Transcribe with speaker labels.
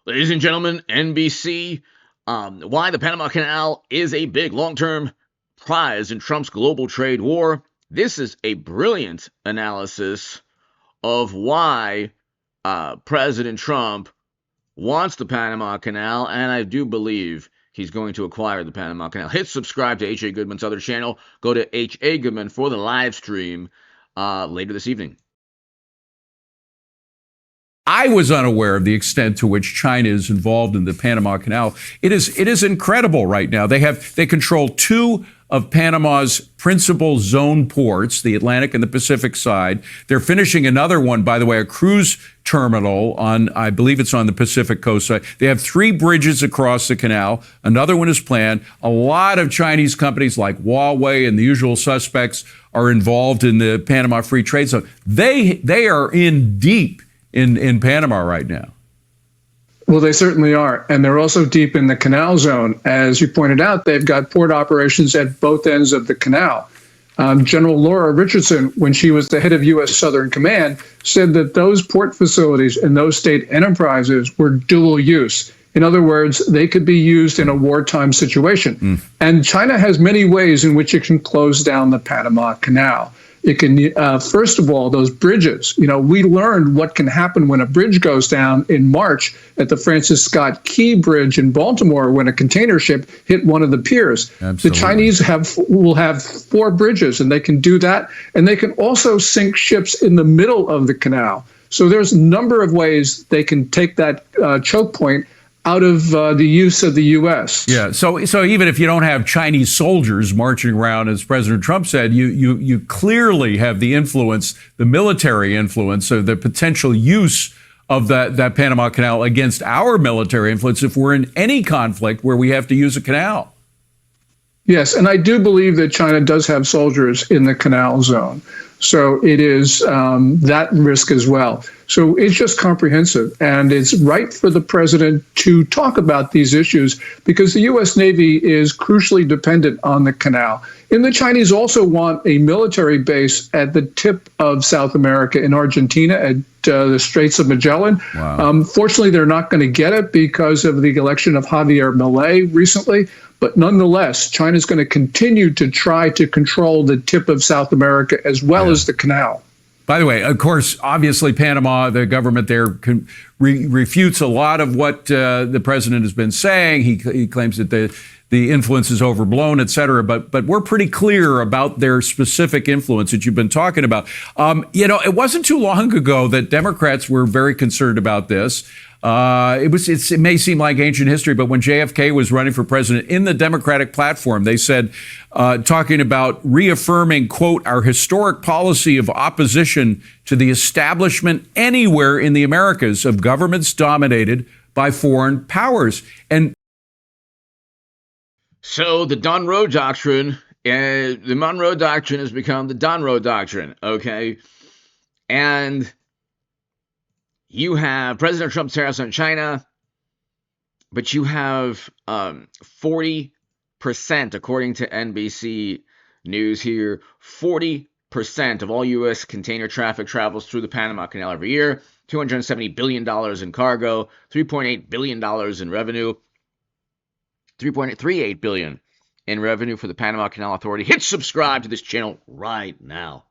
Speaker 1: Ladies and gentlemen, NBC, why the Panama Canal is a big long-term prize in Trump's global trade war. This is a brilliant analysis of why President Trump wants the Panama Canal, and I do believe he's going to acquire the Panama Canal. Hit subscribe to H.A. Goodman's other channel. Go to H.A. Goodman for the live stream later this evening.
Speaker 2: I was unaware of the extent to which China is involved in the Panama Canal. It is incredible right now. They control two of Panama's principal zone ports, the Atlantic and the Pacific side. They're finishing another one, by the way, a cruise terminal on, I believe it's on the Pacific coast side. They have 3 bridges across the canal. Another one is planned. A lot of Chinese companies like Huawei and the usual suspects are involved in the Panama Free Trade Zone. They are in deep in Panama right now.
Speaker 3: Well, they certainly are. And they're also deep in the canal zone. As you pointed out, they've got port operations at both ends of the canal. General Laura Richardson, when she was the head of U.S. Southern Command, said that those port facilities and those state enterprises were dual use. In other words, they could be used in a wartime situation. And China has many ways in which it can close down the Panama Canal. It can, first of all, those bridges. We learned what can happen when a bridge goes down in March at the Francis Scott Key Bridge in Baltimore when a container ship hit one of the piers.
Speaker 2: Absolutely.
Speaker 3: The Chinese will have 4 bridges, and they can do that. And they can also sink ships in the middle of the canal. So there's a number of ways they can take that choke point out of the use of the U.S.
Speaker 2: Yeah. So even if you don't have Chinese soldiers marching around, as President Trump said, you clearly have the influence, the military influence, or the potential use of that Panama Canal against our military influence if we're in any conflict where we have to use a canal.
Speaker 3: Yes, and I do believe that China does have soldiers in the canal zone. So it is that risk as well. So it's just comprehensive. And it's right for the president to talk about these issues because the U.S. Navy is crucially dependent on the canal. And the Chinese also want a military base at the tip of South America in Argentina at the Straits of Magellan.
Speaker 2: Wow.
Speaker 3: Fortunately, they're not going to get it because of the election of Javier Milei recently. But nonetheless, China's going to continue to try to control the tip of South America as well as the canal.
Speaker 2: By the way, of course, obviously, Panama, the government there refutes a lot of what the president has been saying. He claims that the influence is overblown, et cetera. But we're pretty clear about their specific influence that you've been talking about. It wasn't too long ago that Democrats were very concerned about this. It may seem like ancient history, but when JFK was running for president, in the Democratic platform, they said, talking about reaffirming, quote, our historic policy of opposition to the establishment anywhere in the Americas of governments dominated by foreign powers. And
Speaker 1: so the Monroe Doctrine, the Monroe Doctrine has become the Donroe Doctrine, okay? And you have President Trump's tariffs on China, but you have 40%, according to NBC News here, 40% of all U.S. container traffic travels through the Panama Canal every year, $270 billion in cargo, $3.8 billion in revenue, $3.38 billion in revenue for the Panama Canal Authority. Hit subscribe to this channel right now.